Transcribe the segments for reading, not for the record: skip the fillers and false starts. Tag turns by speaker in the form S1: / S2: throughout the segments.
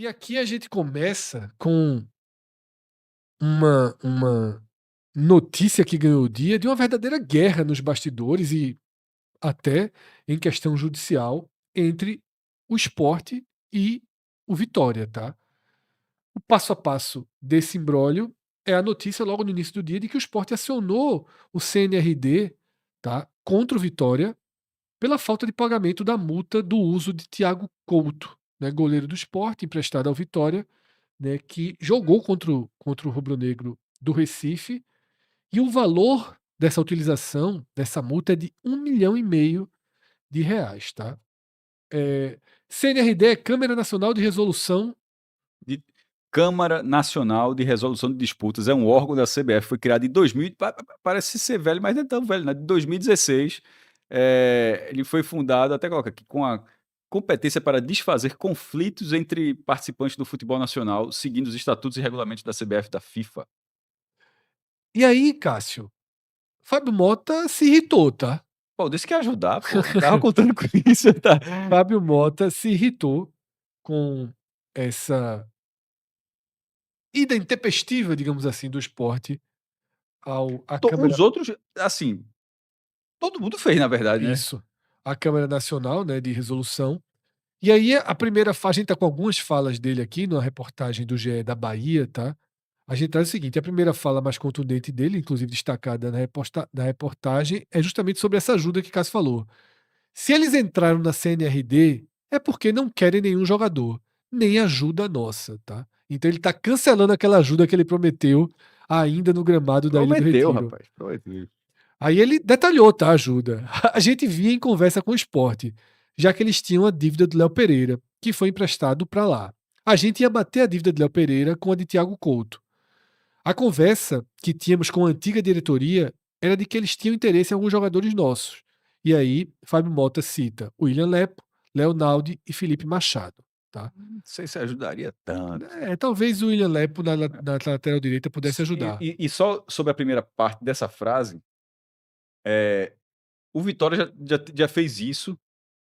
S1: E aqui a gente começa com uma notícia que ganhou o dia de uma verdadeira guerra nos bastidores e até em questão judicial entre o Sport e o Vitória, tá? O passo a passo desse imbróglio é a notícia logo no início do dia de que o Sport acionou o CNRD, tá, contra o Vitória pela falta de pagamento da multa do uso de Thiago Couto, né, goleiro do Sport, emprestado ao Vitória, né, que jogou contra o rubro-negro do Recife, e o valor dessa utilização, dessa multa, é de R$ 1,5 milhão, tá? CNRD é Câmara Nacional de Resolução.
S2: De Câmara Nacional de Resolução de Disputas, é um órgão da CBF, foi criado em 2000, parece ser velho, mas não é tão velho, né? De 2016, ele foi fundado, até coloca aqui, com a competência para desfazer conflitos entre participantes do futebol nacional, seguindo os estatutos e regulamentos da CBF e da FIFA.
S1: E aí, Cássio, Fábio Mota se irritou, tá?
S2: Pô, disse que ia ajudar, pô. Tava contando com isso, tá?
S1: Fábio Mota se irritou com essa ida intempestiva, digamos assim, do Sport à Câmara.
S2: Os outros, assim, todo mundo fez, na verdade, né?
S1: Isso, à Câmara Nacional, né, de Resolução. E aí a primeira fala, a gente tá com algumas falas dele aqui numa reportagem do GE da Bahia, tá? A gente traz o seguinte: a primeira fala mais contundente dele, inclusive destacada na reportagem, é justamente sobre essa ajuda que Cássio falou. Se eles entraram na CNRD, é porque não querem nenhum jogador, nem ajuda nossa, tá? Então ele tá cancelando aquela ajuda que ele prometeu ainda no gramado da Ilha do
S2: Prometeu,
S1: Retiro.
S2: rapaz, prometeu.
S1: Aí ele detalhou, tá, a ajuda. A gente via em conversa com o Sport, já que eles tinham a dívida do Léo Pereira, que foi emprestado para lá. A gente ia bater a dívida de Léo Pereira com a de Thiago Couto. A conversa que tínhamos com a antiga diretoria era de que eles tinham interesse em alguns jogadores nossos. E aí, Fábio Mota cita William Lepo, Leonaldi e Felipe Machado. Tá?
S2: Não sei se ajudaria tanto.
S1: Talvez o William Lepo na lateral direita pudesse
S2: E,
S1: ajudar.
S2: e- e só sobre a primeira parte dessa frase, é, o Vitória já fez isso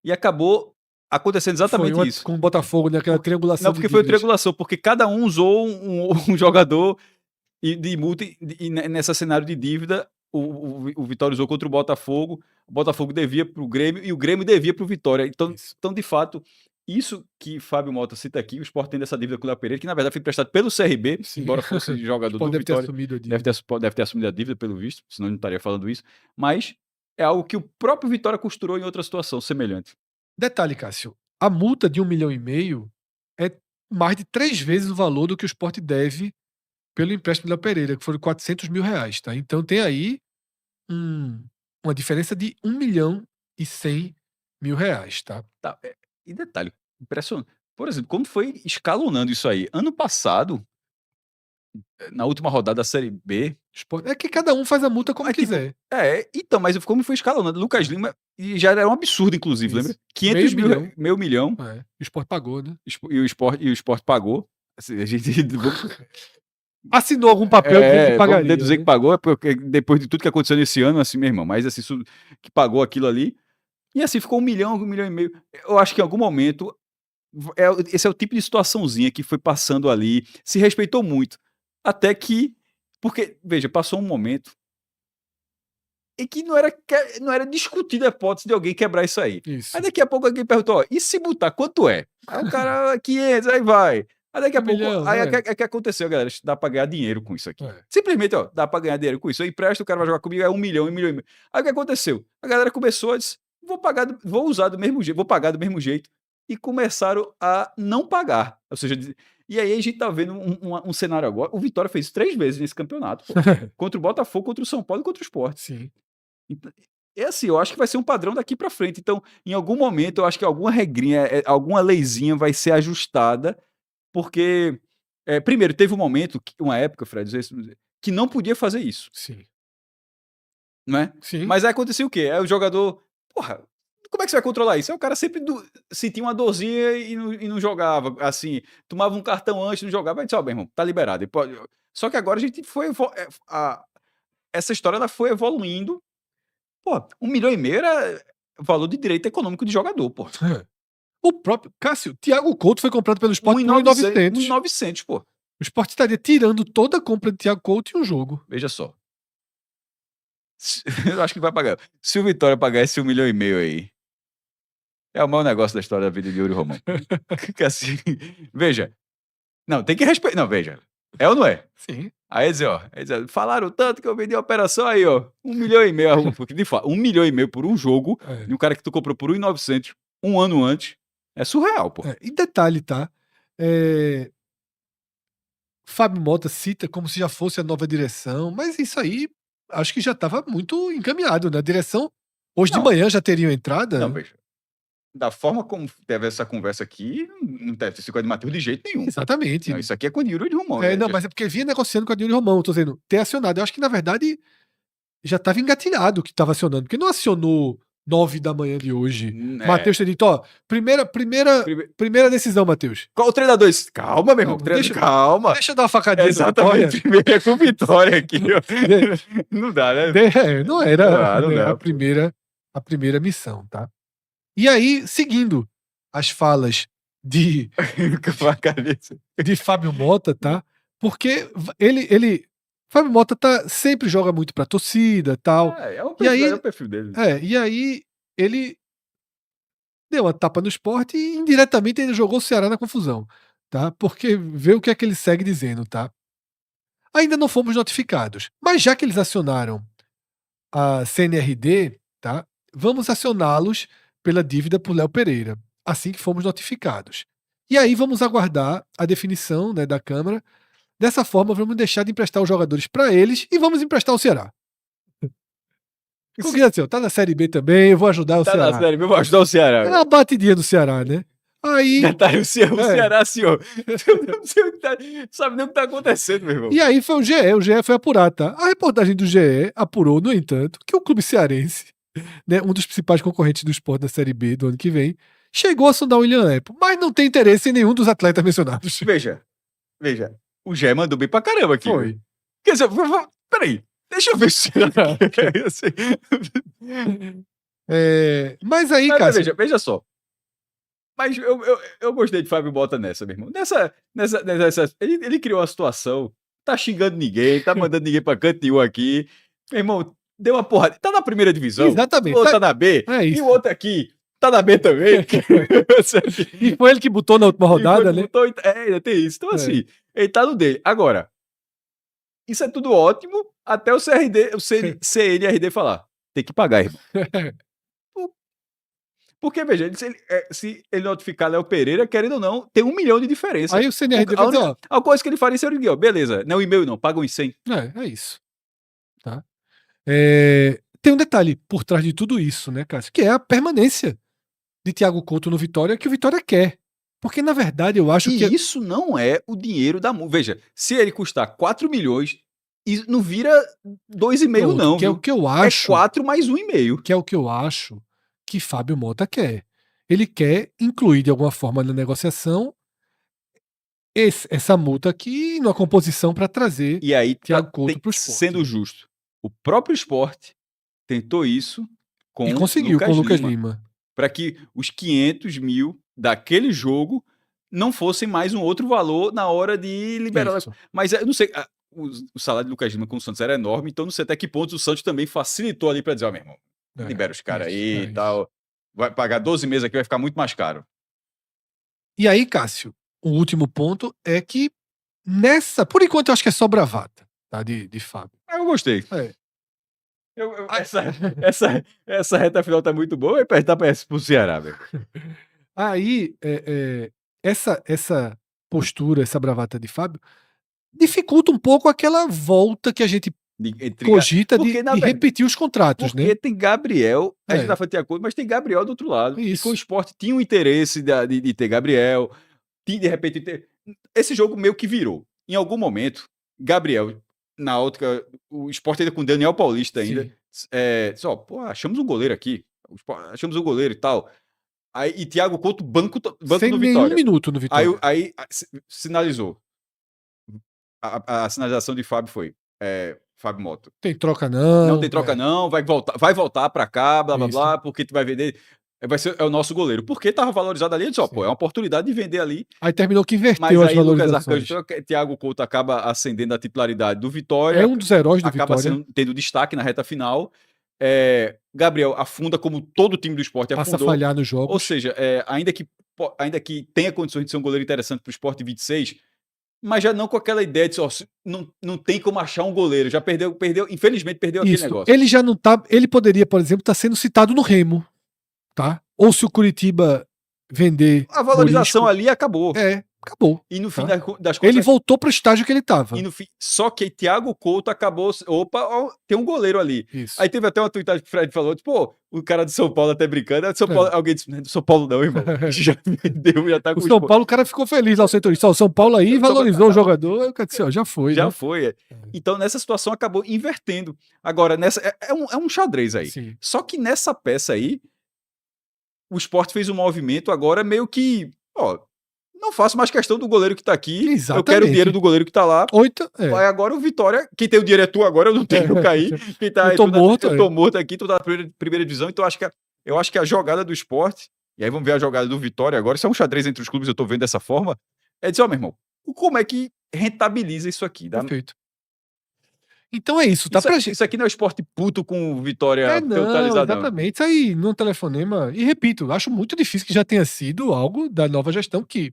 S2: e acabou acontecendo
S1: Foi
S2: exatamente isso.
S1: com o Botafogo naquela triangulação
S2: Não,
S1: de
S2: porque foi
S1: dívidas.
S2: triangulação, porque cada um usou um jogador de multa, e nessa cenário de dívida, o Vitória usou contra o Botafogo devia para o Grêmio e o Grêmio devia para o Vitória.
S1: Isso.
S2: Então, de fato, isso que Fábio Mota cita aqui, o Sport tem dessa dívida com o Léo Pereira, que na verdade foi emprestado pelo CRB,
S1: Sim.
S2: embora fosse
S1: O
S2: jogador
S1: Sport
S2: do
S1: deve ter
S2: Vitória,
S1: assumido a dívida.
S2: deve ter assumido a dívida pelo visto, senão ele não estaria falando isso, mas é algo que o próprio Vitória costurou em outra situação semelhante.
S1: Detalhe, Cássio, a multa de R$ 1,5 milhão é mais de 3 vezes o valor do que o Sport deve pelo empréstimo do Léo Pereira, que foram R$ 400 mil, tá? Então tem aí um uma diferença de R$ 1,1 milhão, tá?
S2: Tá, e detalhe, impressionante. Por exemplo, como foi escalonando isso aí? Ano passado, na última rodada da Série B,
S1: Sport é que cada um faz a multa como
S2: mas tipo,
S1: quiser.
S2: então, mas como foi escalonando? Lucas Lima, e já era um absurdo, inclusive, lembra?
S1: Isso.
S2: 500 mil,
S1: R$ 1,5 milhão.
S2: meio milhão,
S1: O Sport pagou, né?
S2: e o Sport pagou. Assim, a gente,
S1: Assinou algum papel dizendo que
S2: vamos
S1: pagaria,
S2: deduzir que
S1: né?
S2: pagou, porque depois de tudo que aconteceu nesse ano, assim, meu irmão, mas assim, que pagou aquilo ali, e assim ficou 1 milhão e meio. Eu acho que em algum momento, esse é o tipo de situaçãozinha que foi passando ali, se respeitou muito, até que, porque, veja, passou um momento em que não era discutida a hipótese de alguém quebrar isso aí. Aí
S1: Isso.
S2: daqui a pouco alguém perguntou: ó, e se botar, quanto é? Aí o cara, 500, aí vai. Aí daqui a
S1: 1
S2: pouco,
S1: milhão,
S2: aí é que aconteceu, galera, dá pra ganhar dinheiro com isso aqui.
S1: é.
S2: Simplesmente, ó, dá pra ganhar dinheiro com isso. Eu empresto, o cara vai jogar comigo, é 1 milhão, 1 milhão e meio. Aí o que aconteceu? A galera começou a dizer: vou usar do mesmo jeito, vou pagar do mesmo jeito. E começaram a não pagar. Ou seja, e aí a gente tá vendo um cenário agora. O Vitória fez 3 vezes nesse campeonato, pô. Contra o Botafogo, contra o São Paulo e contra o Sport.
S1: Sim.
S2: Então, é assim, eu acho que vai ser um padrão daqui para frente. Então, em algum momento, eu acho que alguma regrinha, alguma leizinha vai ser ajustada, porque, primeiro, teve um momento, uma época, Fred, que não podia fazer isso,
S1: Sim.
S2: não é?
S1: Sim.
S2: Mas aí acontecia o quê? Aí o jogador, porra, como é que você vai controlar isso? Aí o cara sempre sentia uma dorzinha e não jogava, assim, tomava um cartão antes, não jogava, aí disse, ó, meu irmão, tá liberado. Só que agora a gente foi, essa história ela foi evoluindo. Pô, 1,5 milhão era valor de direito econômico de jogador, pô.
S1: O próprio Cássio, Thiago Couto foi comprado pelo Sport por 1.900.
S2: 1.900, pô.
S1: O Sport estaria tirando toda a compra de Thiago Couto em um jogo.
S2: Veja só. Eu acho que vai pagar. Se o Vitória pagar esse 1,5 milhão aí, é o maior negócio da história da vida de Yuri Romão. Que assim, veja. Não, tem que respeitar. Não, veja. É ou não é?
S1: Sim.
S2: Aí dizer, ó, falaram tanto que eu vendi a operação aí, ó. 1,5 milhão. Porque de fato, 1,5 milhão por um jogo, de um cara que tu comprou por 1.900 um ano antes, é surreal, pô.
S1: E detalhe, tá? Fábio Mota cita como se já fosse a nova direção, mas isso aí acho que já estava muito encaminhado, né? A direção, hoje de
S2: Não.
S1: manhã já teriam entrada.
S2: Não, veja. Da forma como teve essa conversa aqui, não deve ter sido com a de Matheus de jeito nenhum.
S1: Exatamente.
S2: Não, isso aqui é com a de Yuri Romão.
S1: Não, mas é porque vinha negociando com a Yuri Romão, tô dizendo, ter acionado. Eu acho que, na verdade, já estava engatilhado que estava acionando, porque não acionou 9 da manhã de hoje. Matheus ter dito, ó, primeira decisão, Matheus.
S2: Qual o treinador? Calma, meu irmão. Calma.
S1: Deixa eu dar uma facadinha.
S2: Exatamente. Primeiro é com Vitória aqui. Não dá, né?
S1: Não era
S2: não dá,
S1: a primeira missão, tá? E aí, seguindo as falas de Fábio Mota, tá? Porque Fábio Mota sempre joga muito pra torcida, tal.
S2: É o perfil dele.
S1: E aí ele deu uma tapa no Sport e indiretamente ele jogou o Ceará na confusão, tá? Porque vê o que é que ele segue dizendo, tá? Ainda não fomos notificados, mas já que eles acionaram a CNRD, tá? Vamos acioná-los pela dívida por Léo Pereira, assim que fomos notificados. E aí vamos aguardar a definição, né, da Câmara. Dessa forma, vamos deixar de emprestar os jogadores para eles e vamos emprestar o Ceará. Porque assim, tá na Série B também, eu vou ajudar o Ceará.
S2: Tá na Série B, eu vou ajudar o Ceará.
S1: É uma batidinha do Ceará, né? Aí.
S2: O Ceará, senhor. Não sei o que tá, sabe nem o que tá acontecendo, meu irmão.
S1: E aí foi o GE foi apurar, tá? A reportagem do GE apurou, no entanto, que o clube cearense, né, um dos principais concorrentes do Sport da Série B do ano que vem, chegou a sondar o William Lepo, mas não tem interesse em nenhum dos atletas mencionados.
S2: Veja. O GE mandou bem pra caramba aqui.
S1: Foi.
S2: Quer dizer, peraí. Deixa eu ver se
S1: mas aí, Cássio...
S2: Veja só. Mas eu gostei de Fábio Mota nessa, meu irmão. Ele criou uma situação, tá xingando ninguém, tá mandando ninguém pra canto nenhum aqui. Meu irmão, deu uma porrada. Tá na primeira divisão.
S1: Exatamente.
S2: O outro tá na B.
S1: E
S2: o outro aqui tá na B também.
S1: E foi ele que botou na última rodada, né?
S2: Ainda tem isso. Então, assim, ele tá no dele. Agora, isso é tudo ótimo até o CNRD falar. Tem que pagar, irmão. Porque, veja, se ele notificar Léo Pereira, querendo ou não, tem 1 milhão de diferença.
S1: Aí o CNRD vai dizer, ó...
S2: A coisa que ele faria seria, ó, beleza, não é o e-mail não, paga uns 100.
S1: É isso. Tá? Tem um detalhe por trás de tudo isso, né, Cássio? Que é a permanência de Thiago Couto no Vitória, que o Vitória quer. Porque, na verdade, eu acho que...
S2: isso não é o dinheiro da... Veja, se ele custar 4 milhões, não vira 2,5 não,
S1: que é o que eu acho...
S2: É 4 mais 1,5.
S1: Que é o que eu acho que Fábio Mota quer. Ele quer incluir, de alguma forma, na negociação essa multa aqui na composição para trazer Thiago Couto para o Sport.
S2: Sendo justo, o próprio Sport tentou isso com
S1: e conseguiu com o Lucas Lima.
S2: Para que os 500 mil daquele jogo não fossem mais um outro valor na hora de liberar.
S1: Isso.
S2: Mas eu não sei, o salário do Lucas Lima com o Santos era enorme, então não sei até que ponto o Santos também facilitou ali para dizer, ó, meu irmão, libera os caras aí e tal. Vai pagar 12 meses aqui, vai ficar muito mais caro.
S1: E aí, Cássio, o último ponto é que por enquanto eu acho que é só bravata, tá? De Fábio.
S2: Eu gostei. Essa reta final tá muito boa e apertar pro Ceará, velho.
S1: Aí, essa postura, essa bravata de Fábio, dificulta um pouco aquela volta que a gente cogita de repetir os contratos,
S2: porque
S1: né?
S2: Tem Gabriel, a gente tá falando de acordo, mas tem Gabriel do outro lado.
S1: Isso.
S2: E com o Sport tinha o interesse de ter Gabriel, de repente esse jogo meio que virou. Em algum momento, Gabriel, na ótica, o Sport ainda com Daniel Paulista ainda, só, pô, achamos um goleiro aqui, achamos um goleiro e tal. Aí, e Thiago Couto, banco
S1: sem
S2: no
S1: nenhum
S2: Vitória.
S1: minuto no Vitória.
S2: Aí sinalizou. A sinalização de Fábio foi, Fábio Mota.
S1: Tem troca não.
S2: Não tem troca não, vai voltar pra cá, blá blá blá, porque tu vai vender. é o nosso goleiro. Porque estava valorizado ali, ele disse, ó,
S1: Sim.
S2: pô, é uma oportunidade de vender ali.
S1: Aí terminou que
S2: Mas
S1: inverteu as
S2: aí Lucas
S1: valorizações.
S2: Arcanjo, Thiago Couto acaba ascendendo a titularidade do
S1: É
S2: Vitória,
S1: um dos heróis do
S2: acaba
S1: Vitória.
S2: tendo destaque na reta final. Gabriel afunda como todo o time do Sport
S1: Passa a
S2: afundou.
S1: falhar nos
S2: Ou
S1: jogos.
S2: seja, ainda que tenha condições de ser um goleiro interessante para o Sport 26, mas já não com aquela ideia de não tem como achar um goleiro. Já perdeu, infelizmente perdeu aquele
S1: Isso.
S2: negócio.
S1: Ele já não tá. Ele poderia, por exemplo, estar sendo citado no Remo, tá? Ou se o Curitiba vender.
S2: A valorização
S1: Morisco,
S2: ali acabou.
S1: acabou.
S2: E no fim
S1: Tá?
S2: das contas.
S1: Ele voltou para o estágio que ele estava.
S2: Só que Thiago Couto acabou. Opa, ó, tem um goleiro ali.
S1: Isso.
S2: Aí teve até uma tweetagem que o Fred falou: tipo, pô, o cara de São Paulo até brincando. É de São Paulo, alguém disse: não é do São Paulo, não, irmão. Já vendeu, já tá com
S1: o São Paulo, o cara ficou feliz lá, o setorista. O São Paulo aí valorizou o jogador. Eu disse, ó, já foi.
S2: Já
S1: né?
S2: foi. Então, nessa situação, acabou invertendo. Agora, é um xadrez aí.
S1: Sim.
S2: Só que nessa peça aí, o Sport fez um movimento agora meio que. Ó, não faço mais questão do goleiro que tá aqui.
S1: Exatamente.
S2: Eu quero o dinheiro do goleiro que tá lá. Vai agora o Vitória. Quem tem o dinheiro é tu agora, eu não tenho cair. Quem tá,
S1: eu tô morto.
S2: Eu tô morto aqui, tu tá na primeira divisão. Então eu acho que a jogada do Sport, e aí vamos ver a jogada do Vitória agora. Isso é um xadrez entre os clubes, eu tô vendo dessa forma. É dizer, ó, meu irmão, como é que rentabiliza isso aqui?
S1: Perfeito. Então é isso, tá pra gente.
S2: Isso aqui não é o Sport puto com Vitória
S1: neutralizado. Exatamente. Isso aí, num telefonema. E repito, acho muito difícil que já tenha sido algo da nova gestão que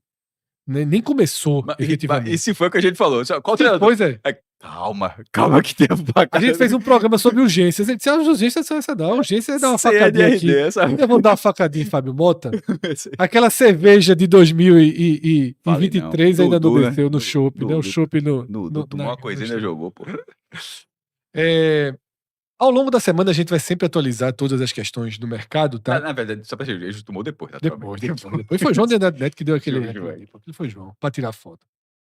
S1: nem começou, efetivamente.
S2: E se foi o que a gente falou? Qual treinador?
S1: Pois é.
S2: Calma que tem
S1: a gente fez um programa sobre urgências. A gente disse, as urgências são essa, não. A urgência é dar uma facadinha aqui. Eu vou dar uma facadinha em Fábio Mota. Aquela cerveja de 2023 ainda não desceu no chopp, né? O chopp no
S2: tomou uma coisinha e jogou, pô.
S1: Ao longo da semana a gente vai sempre atualizar todas as questões do mercado, tá?
S2: Na verdade, só pra gente, ele tomou depois.
S1: Depois foi João Neto que deu aquele. Foi João, pra tirar foto.